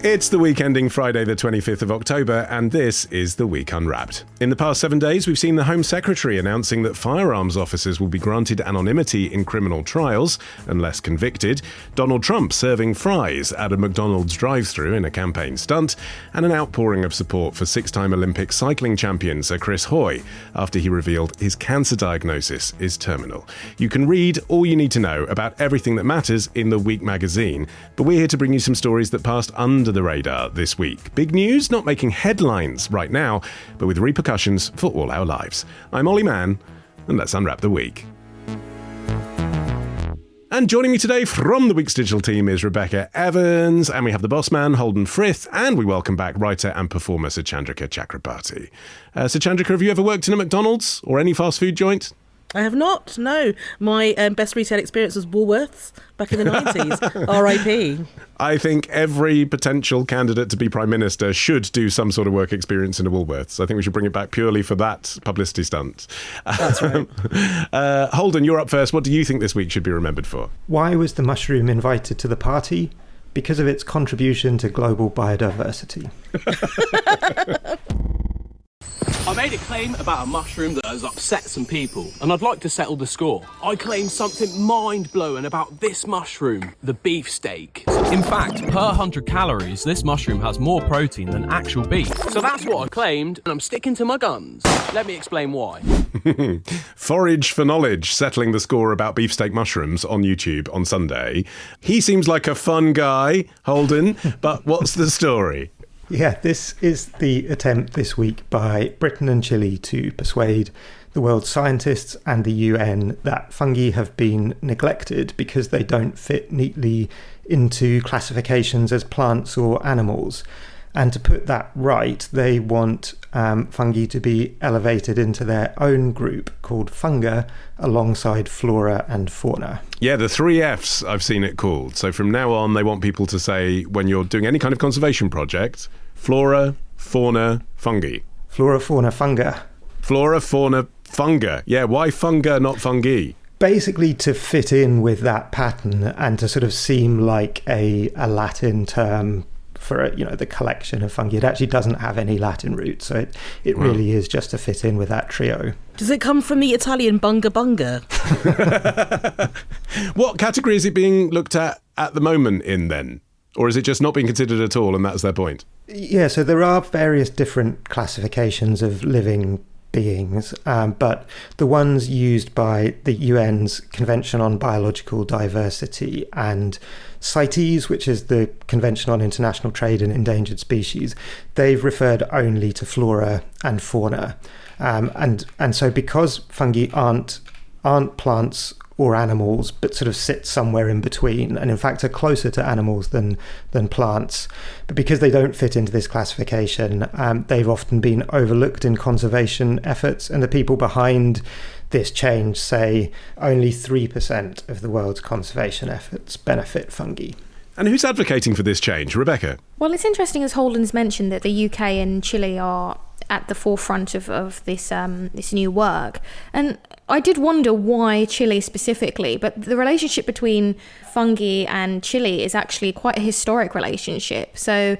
It's the week ending Friday the 25th of October, and this is The Week Unwrapped. In the past 7 days, we've seen the Home Secretary announcing that firearms officers will be granted anonymity in criminal trials unless convicted, Donald Trump serving fries at a McDonald's drive-thru in a campaign stunt, and an outpouring of support for six-time Olympic cycling champion Sir Chris Hoy after he revealed his cancer diagnosis is terminal. You can read all you need to know about everything that matters in The Week magazine, but we're here to bring you some stories that passed under the radar this week. Big news not making headlines right now, but with repercussions for all our lives. I'm Olly Mann, and let's unwrap the week. And joining me today from the Week's digital team is Rebekah Evans, and we have the boss man, Holden Frith, and we welcome back writer and performer Suchandrika Chakrabarti. Suchandrika, have you ever worked in a McDonald's or any fast food joint? I have not, no. My best retail experience was Woolworths back in the 90s, R.I.P. I think every potential candidate to be Prime Minister should do some sort of work experience in a Woolworths. I think we should bring it back purely for that publicity stunt. That's right. Holden, you're up first. What do you think this week should be remembered for? Why was the mushroom invited to the party? Because of its contribution to global biodiversity. I made a claim about a mushroom that has upset some people, and I'd like to settle the score. I claim something mind-blowing about this mushroom, the beefsteak. In fact, per 100 calories, this mushroom has more protein than actual beef. So that's what I claimed, and I'm sticking to my guns. Let me explain why. Forage for Knowledge, settling the score about beefsteak mushrooms on YouTube on Sunday. He seems like a fun guy, Holden, but what's the story? Yeah, this is the attempt this week by Britain and Chile to persuade the world's scientists and the UN that fungi have been neglected because they don't fit neatly into classifications as plants or animals. And to put that right, they want fungi to be elevated into their own group called funga alongside flora and fauna. Yeah, the 3 Fs I've seen it called. So from now on, they want people to say, when you're doing any kind of conservation project, flora, fauna, fungi. Flora, fauna, funga. Flora, fauna, funga. Yeah, why funga, not fungi? Basically to fit in with that pattern and to sort of seem like a Latin term for the collection of fungi. It actually doesn't have any Latin roots, so it really is just to fit in with that trio. Does it come from the Italian bunga bunga? What category is it being looked at the moment in then? Or is it just not being considered at all and that's their point? Yeah, so there are various different classifications of living beings, but the ones used by the UN's Convention on Biological Diversity and CITES, which is the Convention on International Trade in Endangered Species, they've referred only to flora and fauna. And so because fungi aren't plants or animals, but sort of sit somewhere in between, and in fact are closer to animals than plants. But because they don't fit into this classification, they've often been overlooked in conservation efforts, and the people behind this change say only 3% of the world's conservation efforts benefit fungi. And who's advocating for this change? Rebekah? Well, it's interesting, as Holden's mentioned, that the UK and Chile are at the forefront of this new work. And I did wonder why Chile specifically, but the relationship between fungi and Chile is actually quite a historic relationship. So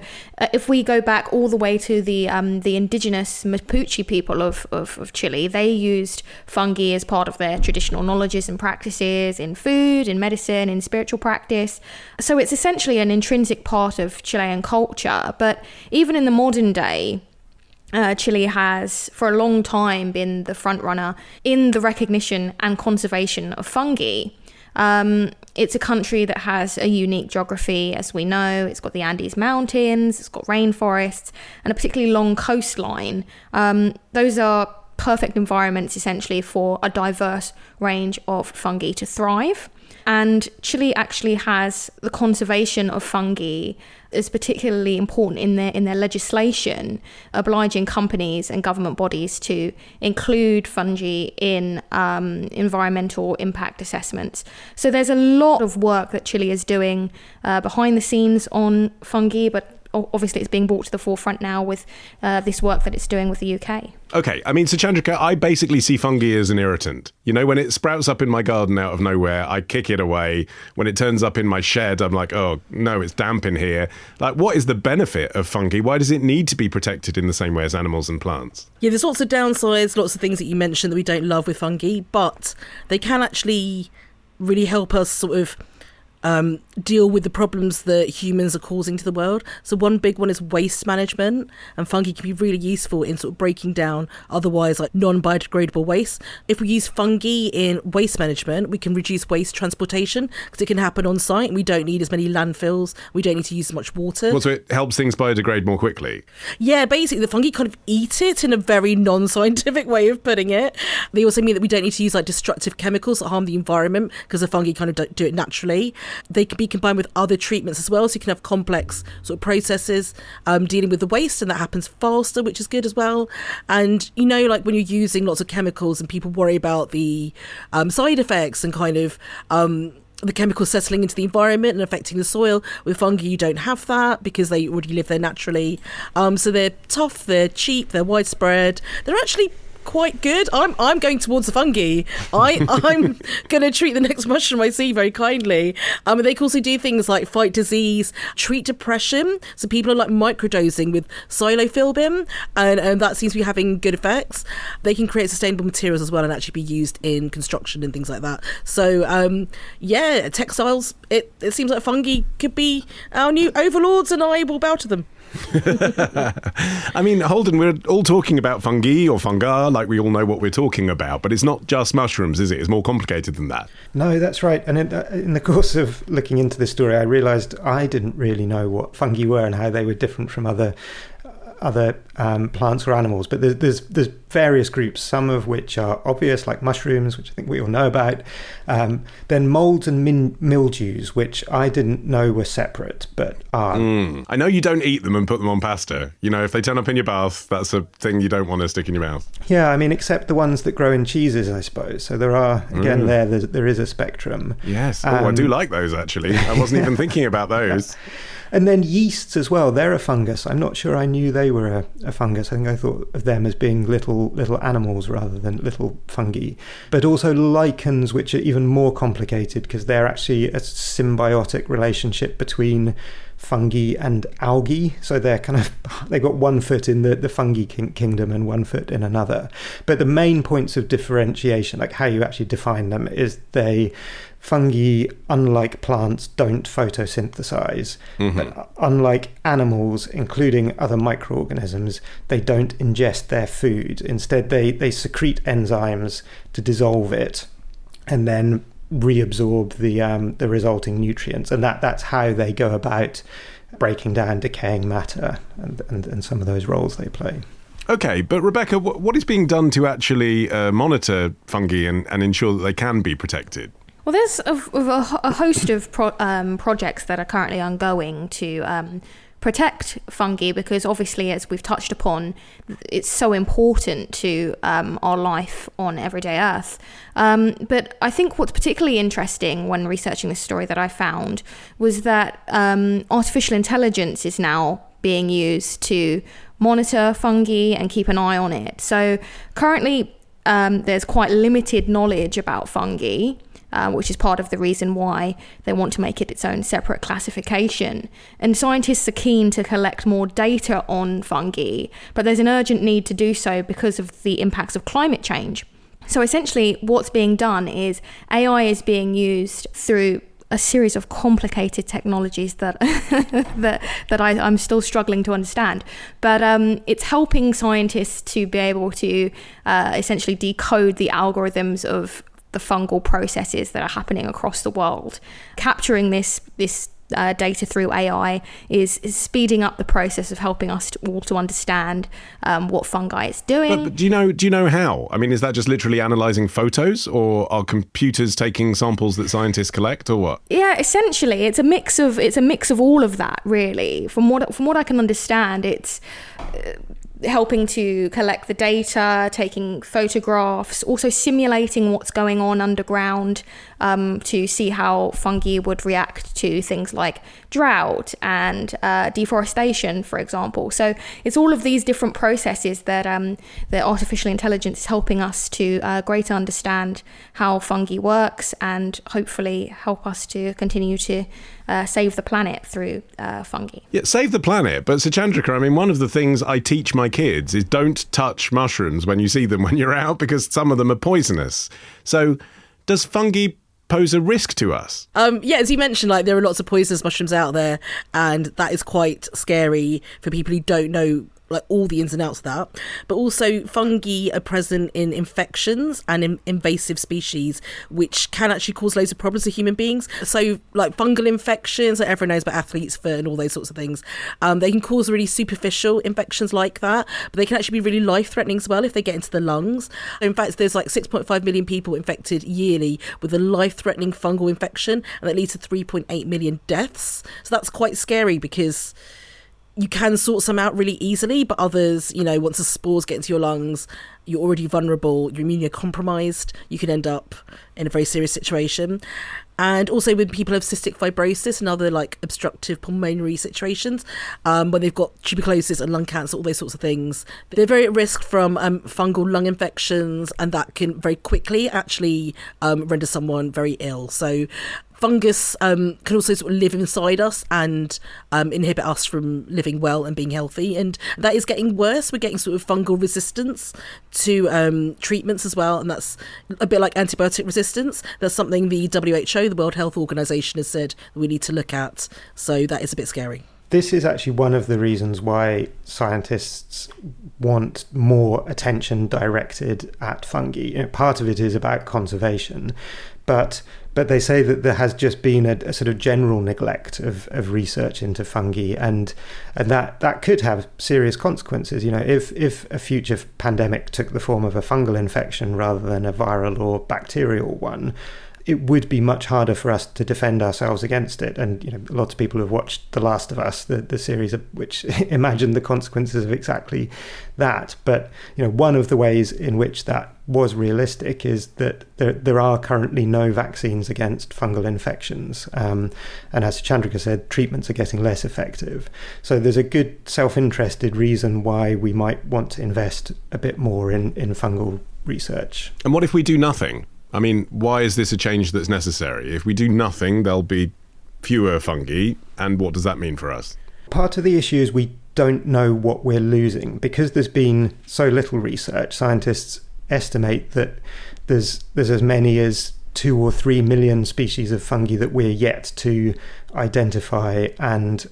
if we go back all the way to the indigenous Mapuche people of Chile, they used fungi as part of their traditional knowledges and practices in food, in medicine, in spiritual practice. So it's essentially an intrinsic part of Chilean culture. But even in the modern day, Chile has for a long time been the front runner in the recognition and conservation of fungi. It's a country that has a unique geography, as we know. It's got the Andes Mountains, it's got rainforests, and a particularly long coastline. Those are perfect environments, essentially, for a diverse range of fungi to thrive. And Chile actually has the conservation of fungi is particularly important in their legislation, obliging companies and government bodies to include fungi in environmental impact assessments. So there's a lot of work that Chile is doing behind the scenes on fungi, but obviously it's being brought to the forefront now with this work that it's doing with the UK. Okay, I mean, Suchandrika, I basically see fungi as an irritant. You know, when it sprouts up in my garden out of nowhere, I kick it away. When it turns up in my shed, I'm like, oh, no, it's damp in here. Like, what is the benefit of fungi? Why does it need to be protected in the same way as animals and plants? Yeah, there's lots of downsides, lots of things that you mentioned that we don't love with fungi, but they can actually really help us sort of deal with the problems that humans are causing to the world. So one big one is waste management, and fungi can be really useful in sort of breaking down otherwise like non-biodegradable waste. If we use fungi in waste management, we can reduce waste transportation because it can happen on site and we don't need as many landfills, we don't need to use as much water. Well, so it helps things biodegrade more quickly? Yeah, basically the fungi kind of eat it in a very non-scientific way of putting it. They also mean that we don't need to use like destructive chemicals that harm the environment because the fungi kind of do it naturally. They can be combined with other treatments as well, so you can have complex sort of processes dealing with the waste, and that happens faster, which is good as well. And you know, like when you're using lots of chemicals and people worry about the side effects and kind of the chemicals settling into the environment and affecting the soil, with fungi you don't have that because they already live there naturally. So they're tough, they're cheap, they're widespread, they're actually quite good. I'm going towards the fungi. I'm going to treat the next mushroom I see very kindly. They can also do things like fight disease, treat depression. So people are like microdosing with psilocybin, and that seems to be having good effects. They can create sustainable materials as well and actually be used in construction and things like that. So yeah, textiles. It seems like fungi could be our new overlords, and I will bow to them. I mean, Holden, we're all talking about fungi or fungi, like we all know what we're talking about, but it's not just mushrooms, is it? It's more complicated than that. No, that's right. And in the course of looking into this story, I realised I didn't really know what fungi were and how they were different from other plants or animals, but there's various groups, some of which are obvious, like mushrooms, which I think we all know about. Then molds and mildews, which I didn't know were separate, but are. I know you don't eat them and put them on pasta. You know, if they turn up in your bath, that's a thing you don't want to stick in your mouth. Yeah, I mean, except the ones that grow in cheeses, I suppose. So there are, again, there is a spectrum. Yes, I do like those, actually. I wasn't even thinking about those. And then yeasts as well, they're a fungus. I'm not sure I knew they were a fungus. I think I thought of them as being little animals rather than little fungi. But also lichens, which are even more complicated because they're actually a symbiotic relationship between fungi and algae. So they've got 1 foot in the fungi kingdom and 1 foot in another. But the main points of differentiation, like how you actually define them, is fungi, unlike plants, don't photosynthesize. But unlike animals, including other microorganisms, they don't ingest their food. Instead, they secrete enzymes to dissolve it and then reabsorb the resulting nutrients. And that's how they go about breaking down decaying matter and some of those roles they play. Okay, but Rebekah, what is being done to actually monitor fungi and ensure that they can be protected? Well, there's a host of projects that are currently ongoing to protect fungi because obviously, as we've touched upon, it's so important to our life on everyday Earth. But I think what's particularly interesting when researching this story that I found was that artificial intelligence is now being used to monitor fungi and keep an eye on it. So currently, there's quite limited knowledge about fungi, which is part of the reason why they want to make it its own separate classification. And scientists are keen to collect more data on fungi, but there's an urgent need to do so because of the impacts of climate change. So essentially what's being done is AI is being used through a series of complicated technologies that I'm still struggling to understand. But it's helping scientists to be able to essentially decode the algorithms of the fungal processes that are happening across the world. Capturing this data through AI is speeding up the process of helping us all to understand what fungi is doing. But do you know how? I mean, is that just literally analysing photos, or are computers taking samples that scientists collect, or what? Yeah, essentially, it's a mix of all of that, really. From what I can understand, it's helping to collect the data, taking photographs, also simulating what's going on underground to see how fungi would react to things like drought and deforestation, for example. So it's all of these different processes that artificial intelligence is helping us to greater understand how fungi works, and hopefully help us to continue to save the planet through fungi. Yeah, save the planet. But Suchandrika, I mean, one of the things I teach my kids is don't touch mushrooms when you see them when you're out, because some of them are poisonous. So does fungi pose a risk to us? Yeah, as you mentioned, like, there are lots of poisonous mushrooms out there, and that is quite scary for people who don't know like all the ins and outs of that. But also fungi are present in infections and in invasive species, which can actually cause loads of problems to human beings. So like fungal infections, like everyone knows about athlete's foot and all those sorts of things, they can cause really superficial infections like that, but they can actually be really life-threatening as well if they get into the lungs. In fact, there's like 6.5 million people infected yearly with a life-threatening fungal infection, and that leads to 3.8 million deaths. So that's quite scary, because you can sort some out really easily, but others, you know, once the spores get into your lungs, you're already vulnerable, you're immunocompromised, you can end up in a very serious situation. And also with people who have cystic fibrosis and other like obstructive pulmonary situations, when they've got tuberculosis and lung cancer, all those sorts of things, they're very at risk from fungal lung infections, and that can very quickly actually render someone very ill. So fungus can also sort of live inside us and inhibit us from living well and being healthy, and that is getting worse. We're getting sort of fungal resistance to treatments as well, and that's a bit like antibiotic resistance. That's something the WHO, the World Health Organization, has said that we need to look at, so that is a bit scary. This is actually one of the reasons why scientists want more attention directed at fungi. You know, part of it is about conservation, but they say that there has just been a sort of general neglect of research into fungi, and that could have serious consequences. You know, if a future pandemic took the form of a fungal infection rather than a viral or bacterial one, it would be much harder for us to defend ourselves against it. And, you know, lots of people have watched The Last of Us, the series which imagined the consequences of exactly that. But, you know, one of the ways in which that was realistic is that there are currently no vaccines against fungal infections. And as Suchandrika said, treatments are getting less effective. So there's a good self-interested reason why we might want to invest a bit more in fungal research. And what if we do nothing? I mean, why is this a change that's necessary? If we do nothing, there'll be fewer fungi, and what does that mean for us? Part of the issue is we don't know what we're losing. Because there's been so little research, scientists estimate that there's as many as 2 or 3 million species of fungi that we're yet to identify and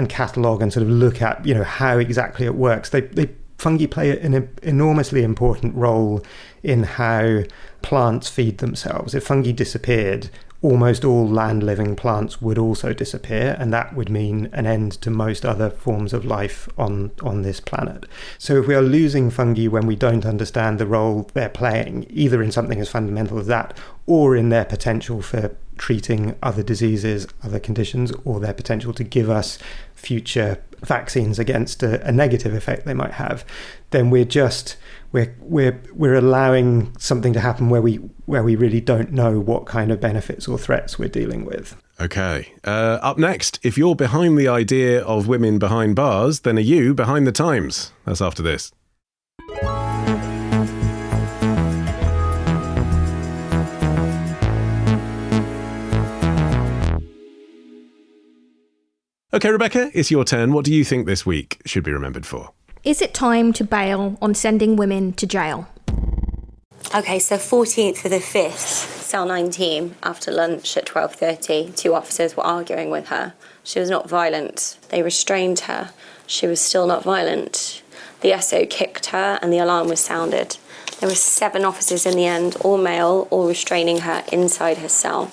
catalogue and sort of look at, you know, how exactly it works. Fungi play an enormously important role in how plants feed themselves. If fungi disappeared, almost all land-living plants would also disappear, and that would mean an end to most other forms of life on this planet. So if we are losing fungi when we don't understand the role they're playing, either in something as fundamental as that, or in their potential for treating other diseases, other conditions, or their potential to give us future vaccines against a negative effect they might have, then we're allowing something to happen where we really don't know what kind of benefits or threats we're dealing with. Okay. Up next, if you're behind the idea of women behind bars, then are you behind the times? That's after this. Okay, Rebekah, it's your turn. What do you think this week should be remembered for? Is it time to bail on sending women to jail? Okay, so 14th to the 5th, cell 19, after lunch at 12:30, 2 officers were arguing with her. She was not violent. They restrained her. She was still not violent. The SO kicked her and the alarm was sounded. There were 7 officers in the end, all male, all restraining her inside her cell.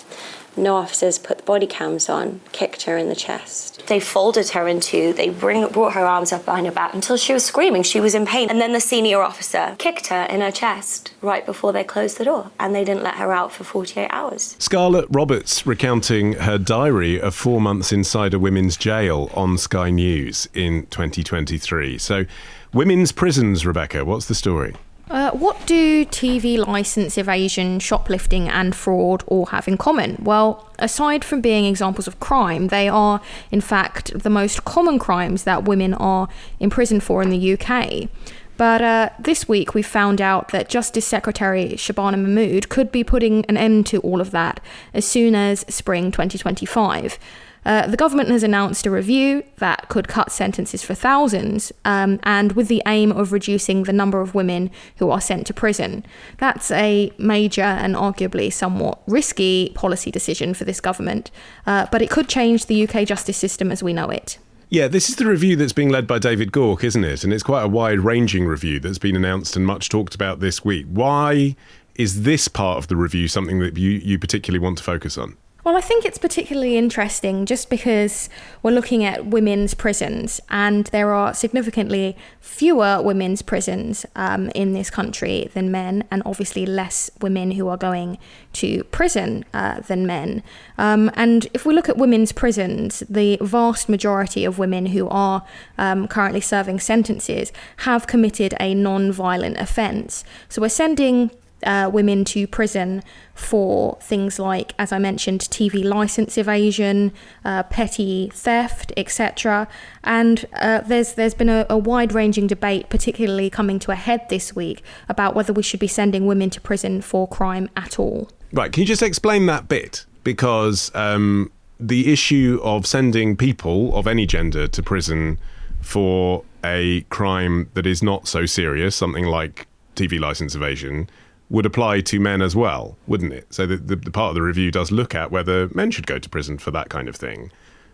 No officers put the body cams on, kicked her in the chest. They folded her in 2. They brought her arms up behind her back until she was screaming. She was in pain. And then the senior officer kicked her in her chest right before they closed the door. And they didn't let her out for 48 hours. Scarlett Roberts recounting her diary of 4 months inside a women's jail on Sky News in 2023. So, women's prisons, Rebekah, what's the story? What do TV licence evasion, shoplifting and fraud all have in common? Well, aside from being examples of crime, they are, in fact, the most common crimes that women are imprisoned for in the UK. But this week we found out that Justice Secretary Shabana Mahmood could be putting an end to all of that as soon as spring 2025. The government has announced a review that could cut sentences for thousands, and with the aim of reducing the number of women who are sent to prison. That's a major and arguably somewhat risky policy decision for this government, but it could change the UK justice system as we know it. Yeah, this is the review that's being led by David Gork, isn't it? And it's quite a wide-ranging review that's been announced and much talked about this week. Why is this part of the review something that you particularly want to focus on? Well, I think it's particularly interesting just because we're looking at women's prisons, and there are significantly fewer women's prisons in this country than men, and obviously less women who are going to prison than men. And if we look at women's prisons, the vast majority of women who are currently serving sentences have committed a non-violent offence. So we're sending women to prison for things like, as I mentioned, TV licence evasion, petty theft, etc. And there's been a wide-ranging debate, particularly coming to a head this week, about whether we should be sending women to prison for crime at all. Right, can you just explain that bit? Because the issue of sending people of any gender to prison for a crime that is not so serious, something like TV licence evasion, would apply to men as well, wouldn't it? So the part of the review does look at whether men should go to prison for that kind of thing.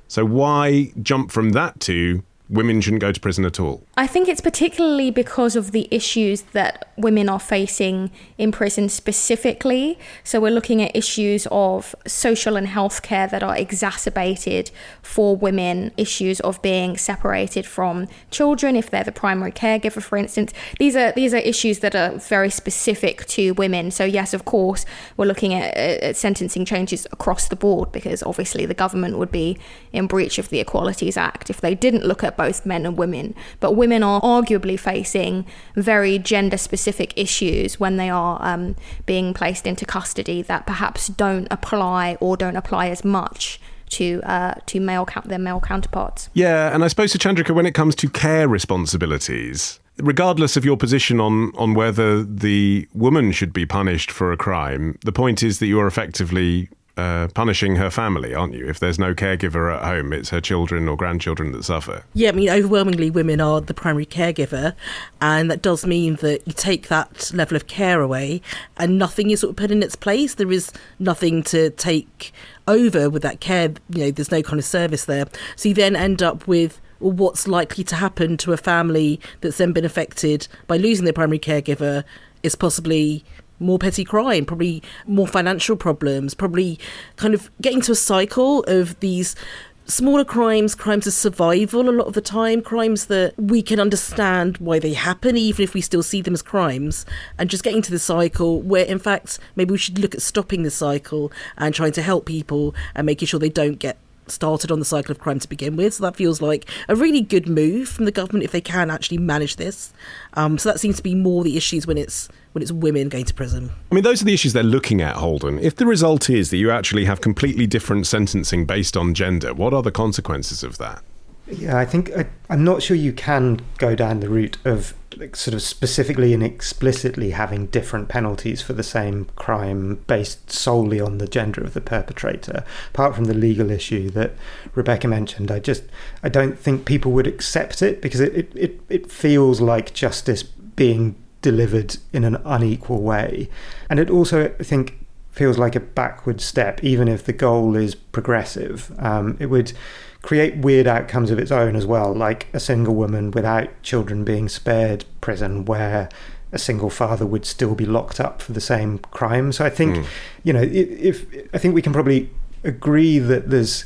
So why jump from that to women shouldn't go to prison at all? I think it's particularly because of the issues that women are facing in prison specifically. So we're looking at issues of social and healthcare that are exacerbated for women, issues of being separated from children if they're the primary caregiver, for instance. These are issues that are very specific to women. So yes, of course, we're looking at sentencing changes across the board, because obviously the government would be in breach of the Equalities Act if they didn't look at both men and women. But women are arguably facing very gender-specific issues when they are being placed into custody that perhaps don't apply as much to their male counterparts. Yeah, and I suppose, Suchandrika, when it comes to care responsibilities, regardless of your position on whether the woman should be punished for a crime, the point is that you are effectively punishing her family, aren't you? If there's no caregiver at home, it's her children or grandchildren that suffer. Yeah, I mean, overwhelmingly women are the primary caregiver, and that does mean that you take that level of care away and nothing is sort of put in its place. There is nothing to take over with that care. You know, there's no kind of service there. So you then end up with, well, what's likely to happen to a family that's then been affected by losing their primary caregiver is possibly more petty crime, probably more financial problems, probably kind of getting to a cycle of these smaller crimes of survival a lot of the time, crimes that we can understand why they happen, even if we still see them as crimes, and just getting to the cycle where, in fact, maybe we should look at stopping the cycle and trying to help people and making sure they don't get started on the cycle of crime to begin with. So that feels like a really good move from the government if they can actually manage this. So that seems to be more the issues when it's women going to prison. I mean, those are the issues they're looking at, Holden. If the result is that you actually have completely different sentencing based on gender, what are the consequences of that? Yeah, I think I'm not sure you can go down the route of sort of specifically and explicitly having different penalties for the same crime based solely on the gender of the perpetrator. Apart from the legal issue that Rebekah mentioned, I don't think people would accept it, because it feels like justice being delivered in an unequal way. And it also, I think, feels like a backward step, even if the goal is progressive. It would create weird outcomes of its own as well, like a single woman without children being spared prison, where a single father would still be locked up for the same crime. So I think, I think we can probably agree that there's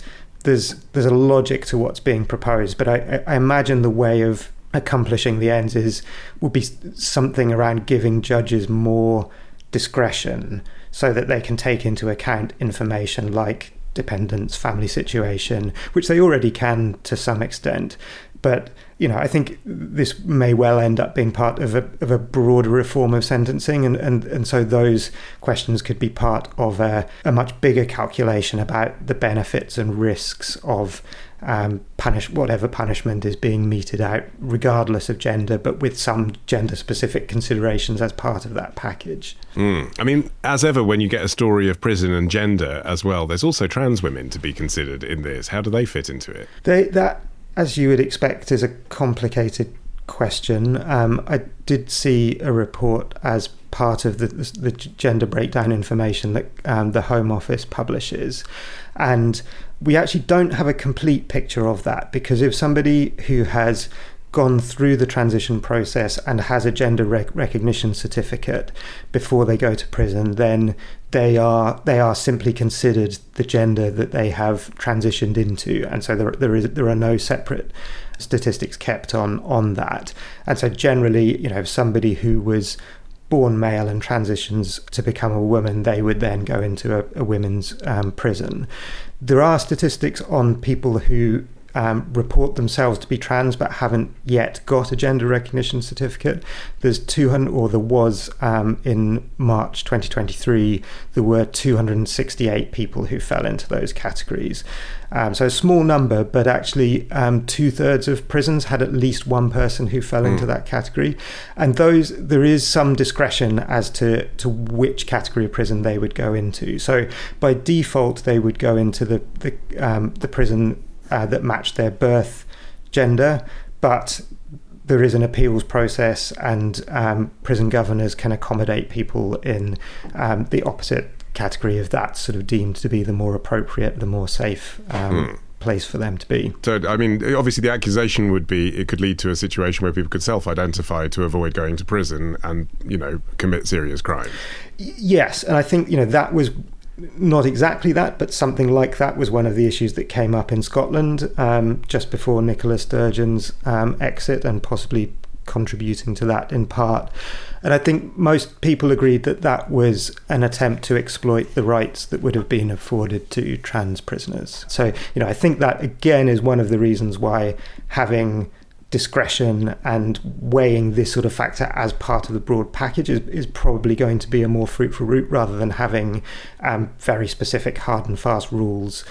a logic to what's being proposed, but I imagine the way of accomplishing the ends would be something around giving judges more discretion so that they can take into account information like dependence, family situation, which they already can to some extent, But, I think this may well end up being part of a broader reform of sentencing. And so those questions could be part of a much bigger calculation about the benefits and risks of whatever punishment is being meted out, regardless of gender, but with some gender-specific considerations as part of that package. I mean, as ever, when you get a story of prison and gender as well, there's also trans women to be considered in this. How do they fit into it? That, as you would expect, is a complicated question. I did see a report as part of the gender breakdown information that the Home Office publishes, and we actually don't have a complete picture of that, because if somebody who has gone through the transition process and has a gender recognition certificate before they go to prison, then they are simply considered the gender that they have transitioned into, and so there are no separate statistics kept on that. And so generally, somebody who was born male and transitions to become a woman, they would then go into a women's prison. There are statistics on people who report themselves to be trans but haven't yet got a gender recognition certificate. There's 200, or there was in March 2023, there were 268 people who fell into those categories. So a small number, but actually 2/3 of prisons had at least one person who fell into that category. And there is some discretion as to which category of prison they would go into. So by default, they would go into the prison that matched their birth gender, but there is an appeals process, and prison governors can accommodate people in the opposite category if that's sort of deemed to be the more appropriate, the more safe place for them to be. So, I mean, obviously the accusation would be it could lead to a situation where people could self-identify to avoid going to prison and, commit serious crime. Yes, and I think, that was not exactly that, but something like that was one of the issues that came up in Scotland just before Nicola Sturgeon's exit, and possibly contributing to that in part. And I think most people agreed that that was an attempt to exploit the rights that would have been afforded to trans prisoners. So, I think that, again, is one of the reasons why having discretion and weighing this sort of factor as part of the broad package is probably going to be a more fruitful route, rather than having very specific hard and fast rules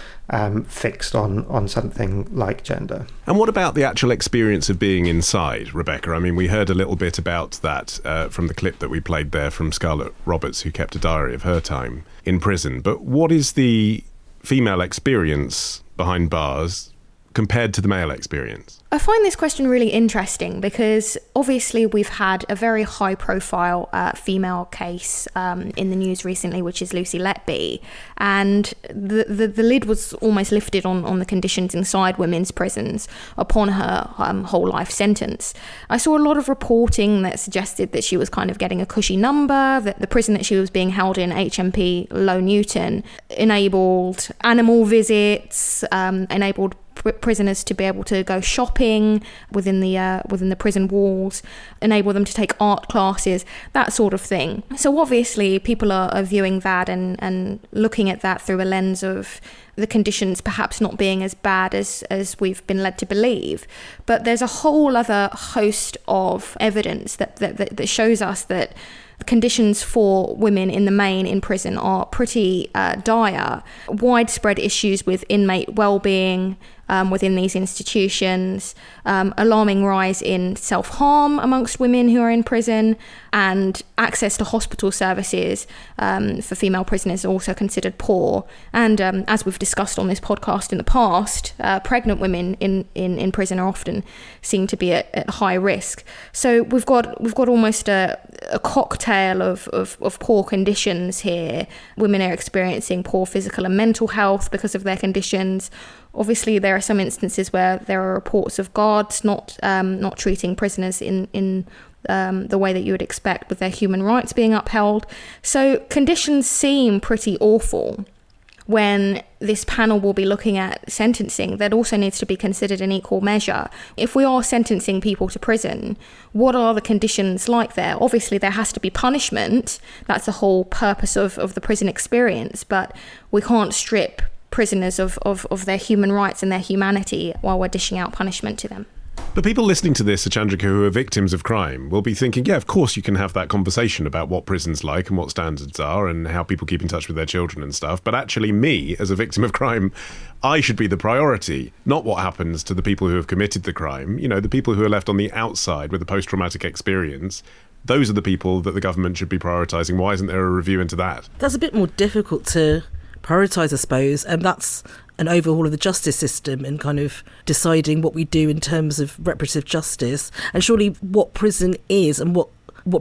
fixed on something like gender. And what about the actual experience of being inside, Rebekah? I mean, we heard a little bit about that from the clip that we played there from Scarlett Roberts, who kept a diary of her time in prison. But what is the female experience behind bars compared to the male experience? I find this question really interesting because obviously we've had a very high profile female case in the news recently, which is Lucy Letby, and the lid was almost lifted on the conditions inside women's prisons upon her whole life sentence. I saw a lot of reporting that suggested that she was kind of getting a cushy number, that the prison that she was being held in, HMP Low Newton, enabled animal visits, enabled prisoners to be able to go shopping within the prison walls, enable them to take art classes, that sort of thing. So obviously people are viewing that and looking at that through a lens of the conditions perhaps not being as bad as we've been led to believe. But there's a whole other host of evidence that shows us that conditions for women in the main in prison are pretty dire. Widespread issues with inmate well-being within these institutions, alarming rise in self-harm amongst women who are in prison, and access to hospital services for female prisoners are also considered poor. And as we've discussed on this podcast in the past, pregnant women in prison are often seen to be at high risk. So we've got almost a cocktail of poor conditions here. Women are experiencing poor physical and mental health because of their conditions. Obviously, there are some instances where there are reports of guards not treating prisoners in the way that you would expect, with their human rights being upheld. So conditions seem pretty awful. When this panel will be looking at sentencing, that also needs to be considered in equal measure. If we are sentencing people to prison, what are the conditions like there? Obviously, there has to be punishment. That's the whole purpose of the prison experience. But we can't strip prisoners of their human rights and their humanity while we're dishing out punishment to them. But people listening to this, Suchandrika, who are victims of crime, will be thinking, yeah, of course you can have that conversation about what prison's like and what standards are and how people keep in touch with their children and stuff. But actually, me, as a victim of crime, I should be the priority, not what happens to the people who have committed the crime. You know, the people who are left on the outside with a post-traumatic experience, those are the people that the government should be prioritising. Why isn't there a review into that? That's a bit more difficult to prioritise, I suppose, and that's an overhaul of the justice system and kind of deciding what we do in terms of reparative justice. And surely what prison is and what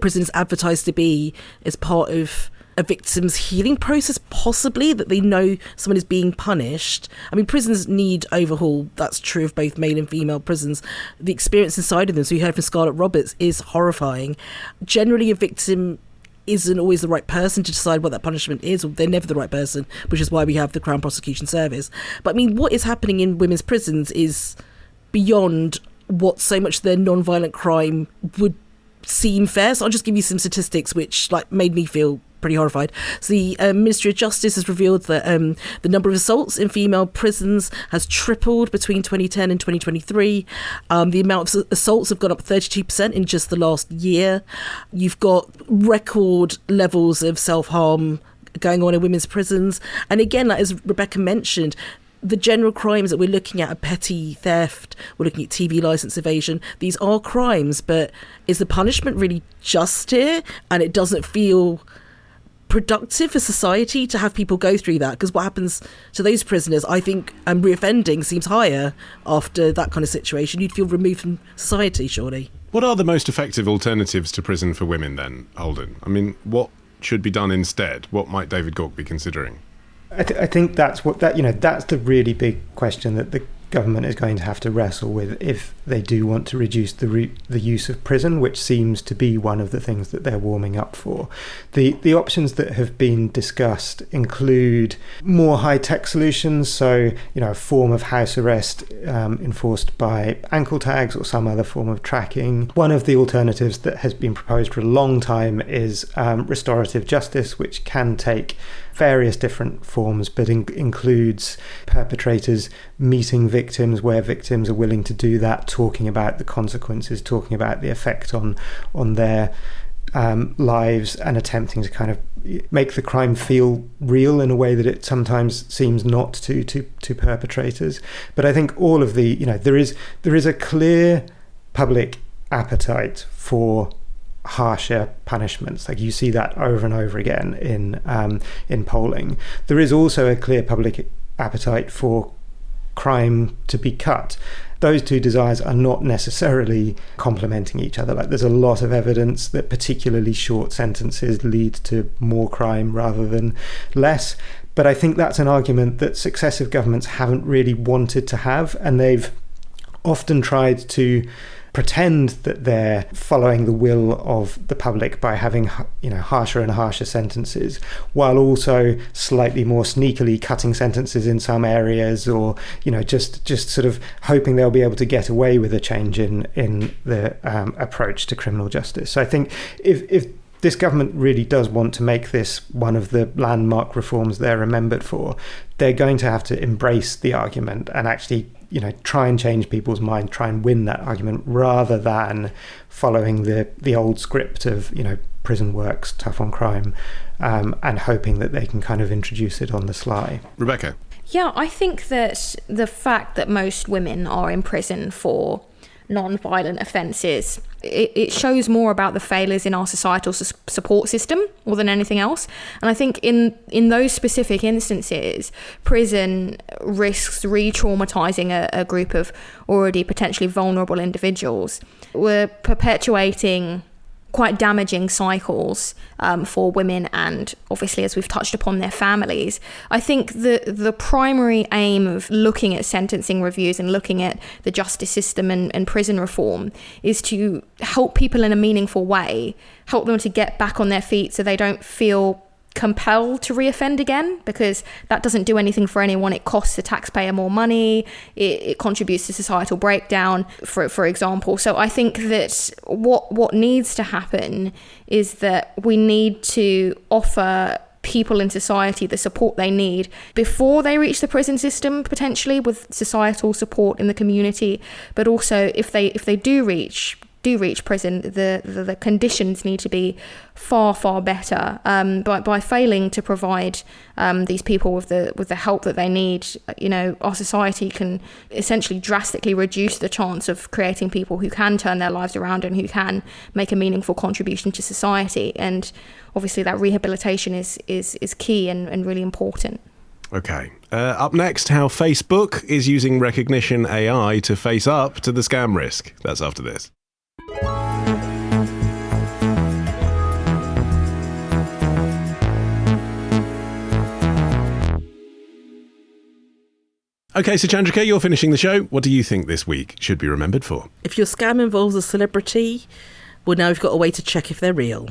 prison is advertised to be is part of a victim's healing process, possibly, that they know someone is being punished. I mean, prisons need overhaul. That's true of both male and female prisons. The experience inside of them, so you heard from Scarlett Roberts, is horrifying. Generally, a victim isn't always the right person to decide what that punishment is, or they're never the right person, which is why we have the Crown Prosecution Service. But I mean, what is happening in women's prisons is beyond what so much their non-violent crime would seem fair. So I'll just give you some statistics which made me feel pretty horrified. So the Ministry of Justice has revealed that the number of assaults in female prisons has tripled between 2010 and 2023. The amount of assaults have gone up 32% in just the last year. You've got record levels of self-harm going on in women's prisons. And again, as Rebekah mentioned, the general crimes that we're looking at are petty theft, we're looking at TV licence evasion. These are crimes, but is the punishment really just here? And it doesn't feel productive for society to have people go through that, because what happens to those prisoners, I think, reoffending seems higher after that kind of situation. You'd feel removed from society, surely. What are the most effective alternatives to prison for women then, Holden? I mean, what should be done instead? What might David Gauke be considering? I think that's that's the really big question that the government is going to have to wrestle with if they do want to reduce the use of prison, which seems to be one of the things that they're warming up for. The options that have been discussed include more high-tech solutions, so a form of house arrest enforced by ankle tags or some other form of tracking. One of the alternatives that has been proposed for a long time is restorative justice, which can take various different forms, but includes perpetrators meeting victims where victims are willing to do that, talking about the consequences, talking about the effect on their lives, and attempting to kind of make the crime feel real in a way that it sometimes seems not to perpetrators. But I think all of the there is a clear public appetite for harsher punishments. Like, you see that over and over again in polling. There is also a clear public appetite for crime to be cut. Those two desires are not necessarily complementing each other. Like, there's a lot of evidence that particularly short sentences lead to more crime rather than less. But I think that's an argument that successive governments haven't really wanted to have, and they've often tried to pretend that they're following the will of the public by having harsher and harsher sentences, while also slightly more sneakily cutting sentences in some areas, or just sort of hoping they'll be able to get away with a change in the approach to criminal justice. So I think if this government really does want to make this one of the landmark reforms they're remembered for, they're going to have to embrace the argument and actually try and change people's mind, try and win that argument, rather than following the old script of, prison works, tough on crime, and hoping that they can kind of introduce it on the sly. Rebekah? Yeah, I think that the fact that most women are in prison for non-violent offences, it shows more about the failures in our societal support system more than anything else. And I think in those specific instances, prison risks re-traumatising a group of already potentially vulnerable individuals. We're perpetuating quite damaging cycles for women and, obviously, as we've touched upon, their families. I think the primary aim of looking at sentencing reviews and looking at the justice system and prison reform is to help people in a meaningful way, help them to get back on their feet so they don't feel compelled to reoffend again, because that doesn't do anything for anyone. It costs the taxpayer more money. It contributes to societal breakdown, for example. So I think that what needs to happen is that we need to offer people in society the support they need before they reach the prison system, potentially with societal support in the community, but also if they do reach prison, the conditions need to be far better. By failing to provide these people with the help that they need, our society can essentially drastically reduce the chance of creating people who can turn their lives around and who can make a meaningful contribution to society. And obviously that rehabilitation is key and really important. Okay. Up next, how Facebook is using recognition AI to face up to the scam risk. That's after this. Okay, so Suchandrika, you're finishing the show. What do you think this week should be remembered for? If your scam involves a celebrity, well, now we've got a way to check if they're real.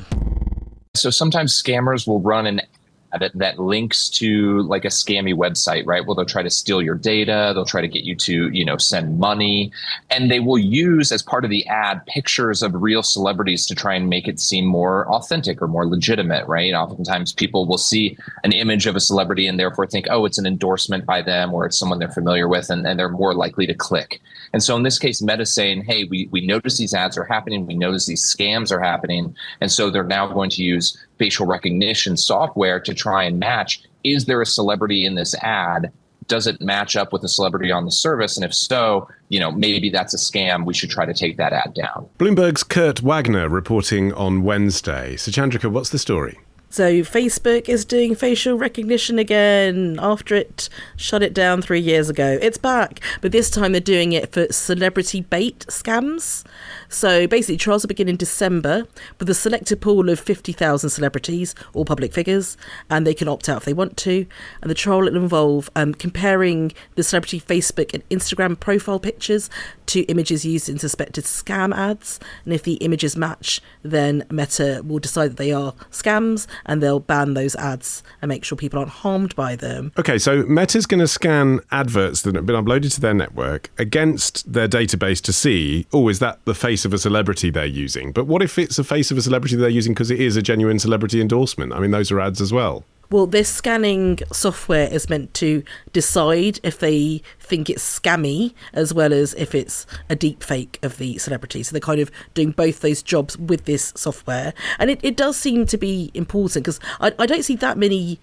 So sometimes scammers will run an ad that links to like a scammy website, right? Well, they'll try to steal your data. They'll try to get you to, send money. And they will use as part of the ad pictures of real celebrities to try and make it seem more authentic or more legitimate, right? Oftentimes people will see an image of a celebrity and therefore think, oh, it's an endorsement by them or it's someone they're familiar with, and they're more likely to click. And so in this case, Meta's saying, hey, we notice these ads are happening. We notice these scams are happening. And so they're now going to use facial recognition software to try and match, is there a celebrity in this ad? Does it match up with a celebrity on the service? And if so, maybe that's a scam. We should try to take that ad down. Bloomberg's Kurt Wagner reporting on Wednesday. Suchandrika, what's the story? So Facebook is doing facial recognition again after it shut it down 3 years ago. It's back, but this time they're doing it for celebrity bait scams. So basically, trials will begin in December with a selected pool of 50,000 celebrities, all public figures, and they can opt out if they want to. And the trial will involve comparing the celebrity Facebook and Instagram profile pictures to images used in suspected scam ads. And if the images match, then Meta will decide that they are scams, and they'll ban those ads and make sure people aren't harmed by them. Okay, so Meta's going to scan adverts that have been uploaded to their network against their database to see, is that the face of a celebrity they're using? But what if it's a face of a celebrity they're using because it is a genuine celebrity endorsement? I mean, those are ads as well. Well, this scanning software is meant to decide if they think it's scammy as well as if it's a deep fake of the celebrity. So they're kind of doing both those jobs with this software. And it does seem to be important because I don't see that many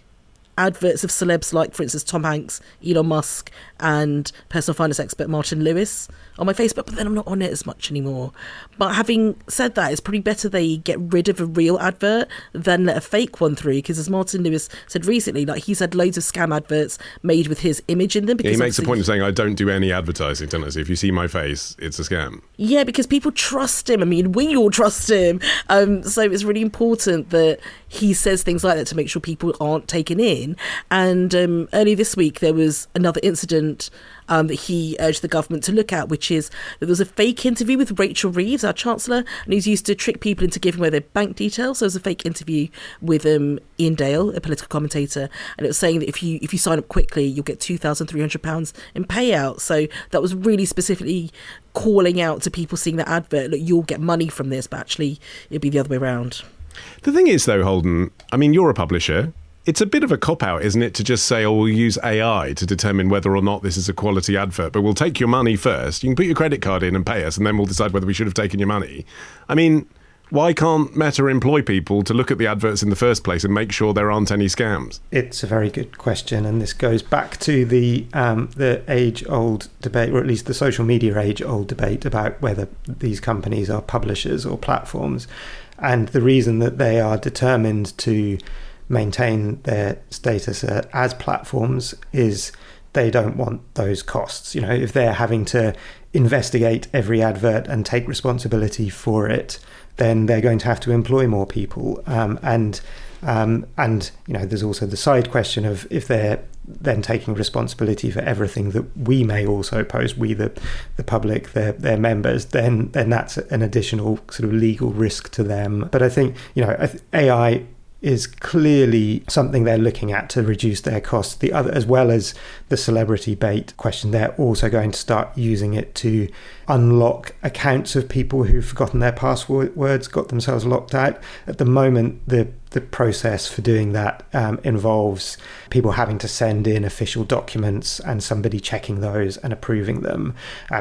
adverts of celebs like, for instance, Tom Hanks, Elon Musk and personal finance expert Martin Lewis on my Facebook, but then I'm not on it as much anymore. But having said that, it's probably better they get rid of a real advert than let a fake one through, because as Martin Lewis said recently, like, he's had loads of scam adverts made with his image in them. Because he makes the point of saying, I don't do any advertising, don't I? So if you see my face, it's a scam. Yeah, because people trust him. I mean, we all trust him. So it's really important that he says things like that to make sure people aren't taken in. And earlier this week, there was another incident that he urged the government to look at, which is that there was a fake interview with Rachel Reeves, our Chancellor, and he's used to trick people into giving away their bank details. So there was a fake interview with Ian Dale, a political commentator, and it was saying that if you sign up quickly, you'll get £2,300 in payout. So that was really specifically calling out to people seeing that advert, look, you'll get money from this, but actually it'll be the other way around. The thing is, though, Holden, I mean, you're a publisher. It's a bit of a cop-out, isn't it, to just say, we'll use AI to determine whether or not this is a quality advert, but we'll take your money first. You can put your credit card in and pay us, and then we'll decide whether we should have taken your money. I mean, why can't Meta employ people to look at the adverts in the first place and make sure there aren't any scams? It's a very good question, and this goes back to the age-old debate, or at least the social media age-old debate about whether these companies are publishers or platforms. And the reason that they are determined to maintain their status as platforms is they don't want those costs. You know, if they're having to investigate every advert and take responsibility for it, then they're going to have to employ more people. And you know, there's also the side question of if they're then taking responsibility for everything that we may also post, we the public, their members, then that's an additional sort of legal risk to them. But I think, you know, AI is clearly something they're looking at to reduce their costs. The other, as well as the celebrity bait question, they're also going to start using it to unlock accounts of people who've forgotten their passwords, got themselves locked out. At the moment, the process for doing that involves people having to send in official documents and somebody checking those and approving them.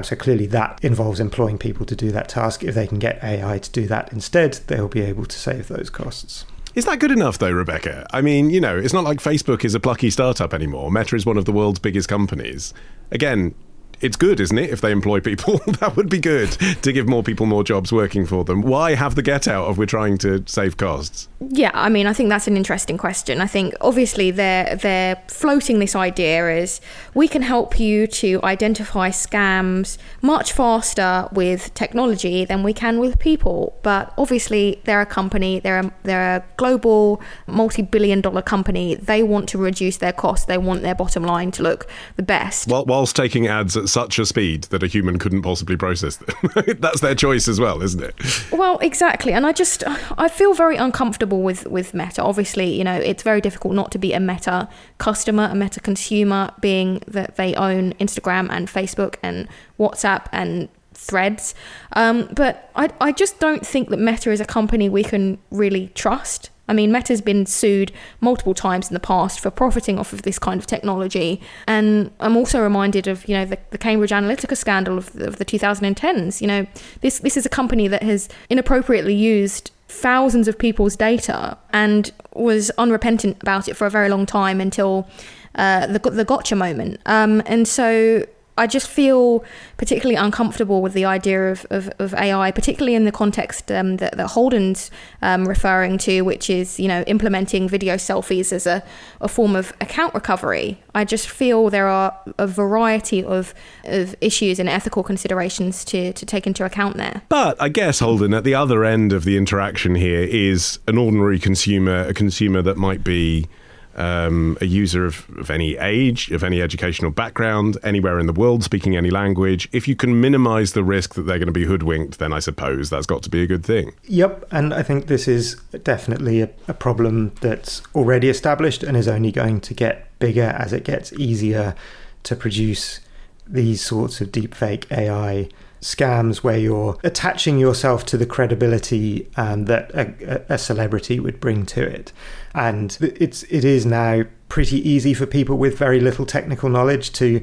So clearly that involves employing people to do that task. If they can get AI to do that instead, they'll be able to save those costs. Is that good enough, though, Rebekah? I mean, it's not like Facebook is a plucky startup anymore. Meta is one of the world's biggest companies. Again, it's good, isn't it, if they employ people? That would be good to give more people more jobs working for them. Why have the get out of we're trying to save costs? Yeah, I mean, I think that's an interesting question. I think obviously they're floating this idea as we can help you to identify scams much faster with technology than we can with people. But obviously they're a company, they're a global multi-billion-dollar company. They want to reduce their costs. They want their bottom line to look the best. Whilst taking ads at such a speed that a human couldn't possibly process them. That's their choice as well, isn't it? Well, exactly. And I feel very uncomfortable with Meta. Obviously, it's very difficult not to be a Meta customer, a Meta consumer, being that they own Instagram and Facebook and WhatsApp and Threads. But I just don't think that Meta is a company we can really trust. I mean, Meta's been sued multiple times in the past for profiting off of this kind of technology. And I'm also reminded of, the Cambridge Analytica scandal of the 2010s. This is a company that has inappropriately used thousands of people's data and was unrepentant about it for a very long time until the gotcha moment. And so I just feel particularly uncomfortable with the idea of AI, particularly in the context that Holden's referring to, which is, implementing video selfies as a form of account recovery. I just feel there are a variety of issues and ethical considerations to take into account there. But I guess, Holden, at the other end of the interaction here is an ordinary consumer, a consumer that might be a user of any age, of any educational background, anywhere in the world, speaking any language. If you can minimise the risk that they're going to be hoodwinked, then I suppose that's got to be a good thing. Yep, and I think this is definitely a problem that's already established and is only going to get bigger as it gets easier to produce these sorts of deepfake AI scams where you're attaching yourself to the credibility that a celebrity would bring to it. And it is now pretty easy for people with very little technical knowledge to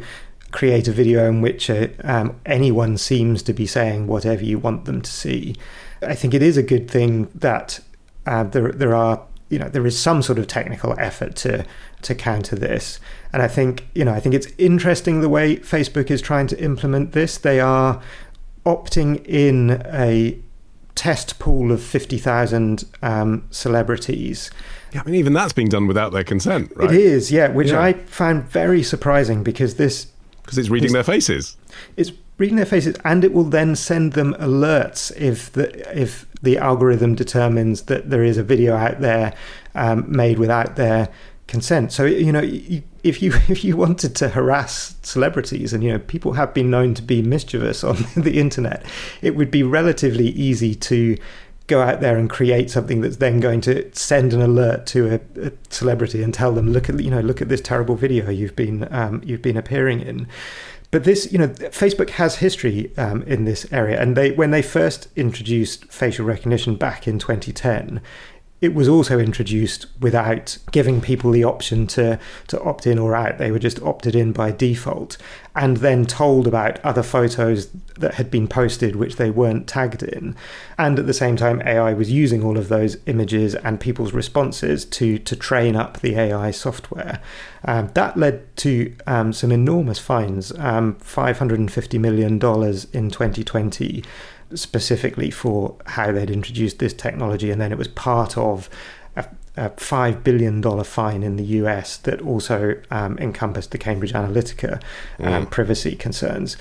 create a video in which anyone seems to be saying whatever you want them to see. I think it is a good thing that there is some sort of technical effort to counter this. And I think it's interesting the way Facebook is trying to implement this. They are opting in a test pool of 50,000 celebrities. Yeah, I mean, even that's being done without their consent, right? It is, yeah, which I found very surprising because it's reading their faces. It's reading their faces, and it will then send them alerts if the algorithm determines that there is a video out there made without their consent. So if you wanted to harass celebrities, and people have been known to be mischievous on the internet, it would be relatively easy to go out there and create something that's then going to send an alert to a celebrity and tell them, look at this terrible video you've been appearing in. But this, Facebook has history in this area, and when they first introduced facial recognition back in 2010, it was also introduced without giving people the option to opt in or out. They were just opted in by default, and then told about other photos that had been posted which they weren't tagged in. And at the same time, AI was using all of those images and people's responses to train up the AI software. That led to some enormous fines, $550 million in 2020, specifically for how they'd introduced this technology. And then it was part of a $5 billion fine in the US that also encompassed the Cambridge Analytica privacy concerns.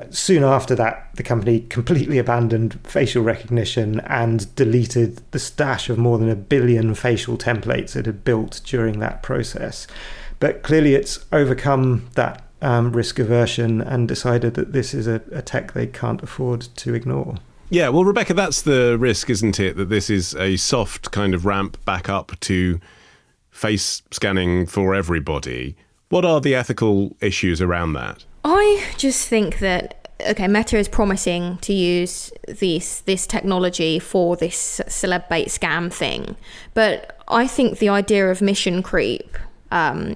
Soon after that, the company completely abandoned facial recognition and deleted the stash of more than 1 billion facial templates it had built during that process. But clearly it's overcome that risk aversion and decided that this is a tech they can't afford to ignore. Yeah, well, Rebekah, that's the risk, isn't it? That this is a soft kind of ramp back up to face scanning for everybody. What are the ethical issues around that? I just think that, okay, Meta is promising to use this technology for this celeb bait scam thing, but I think the idea of mission creep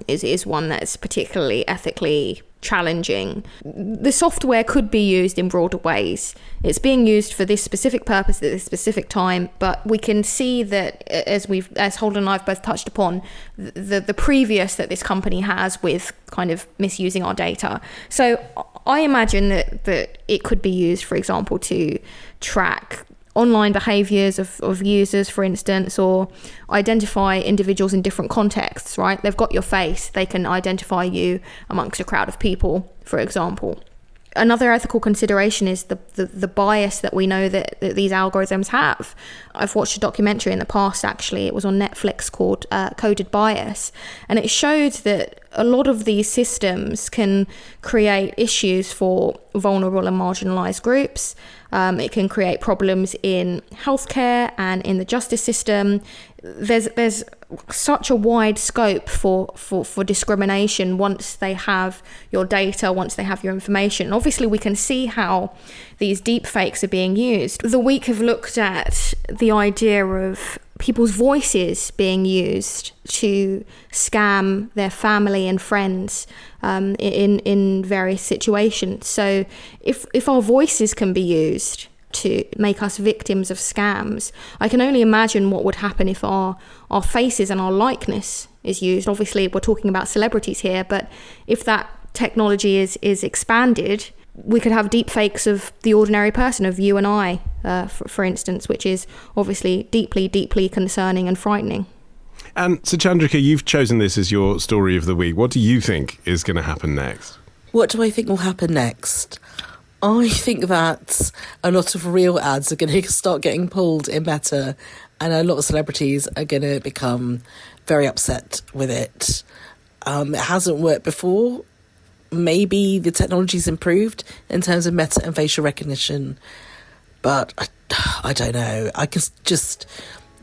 is one that's particularly ethically challenging. The software could be used in broader ways. It's being used for this specific purpose at this specific time, but we can see that, as Holden and I've both touched upon, the previous that this company has with kind of misusing our data. So I imagine that it could be used, for example, to track online behaviors of users, for instance, or identify individuals in different contexts, right? They've got your face, they can identify you amongst a crowd of people, for example. Another ethical consideration is the bias that we know that these algorithms have. I've watched a documentary in the past, actually. It was on Netflix called Coded Bias, and it showed that a lot of these systems can create issues for vulnerable and marginalized groups. It can create problems in healthcare and in the justice system. There's such a wide scope for discrimination once they have your data, once they have your information. Obviously, we can see how these deep fakes are being used. The Week have looked at the idea of people's voices being used to scam their family and friends in various situations. So if our voices can be used to make us victims of scams, I can only imagine what would happen if our faces and our likeness is used. Obviously, we're talking about celebrities here, but if that technology is expanded, we could have deep fakes of the ordinary person, of you and I, for instance, which is obviously deeply, deeply concerning and frightening. And Suchandrika, you've chosen this as your story of the week. What do you think is going to happen next? What do I think will happen next? I think that a lot of real ads are going to start getting pulled in Meta, and a lot of celebrities are going to become very upset with it. It hasn't worked before. Maybe the technology's improved in terms of meta and facial recognition, but I don't know. I can just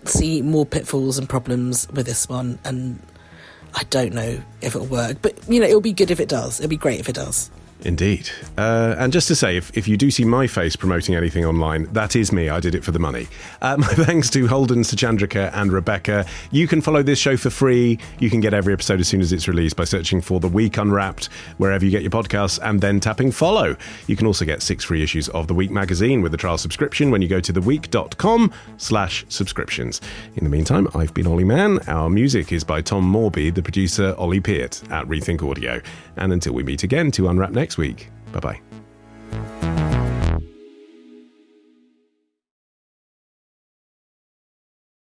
see more pitfalls and problems with this one, and I don't know if it'll work. But, it'll be good if it does. It'll be great if it does. Indeed. And just to say, if you do see my face promoting anything online, that is me. I did it for the money. My thanks to Holden, Suchandrika and Rebekah. You can follow this show for free. You can get every episode as soon as it's released by searching for The Week Unwrapped wherever you get your podcasts and then tapping follow. You can also get 6 free issues of The Week magazine with a trial subscription when you go to theweek.com/subscriptions. In the meantime, I've been Olly Mann. Our music is by Tom Morby, the producer Ollie Peart at Rethink Audio. And until we meet again to unwrap next week, bye-bye.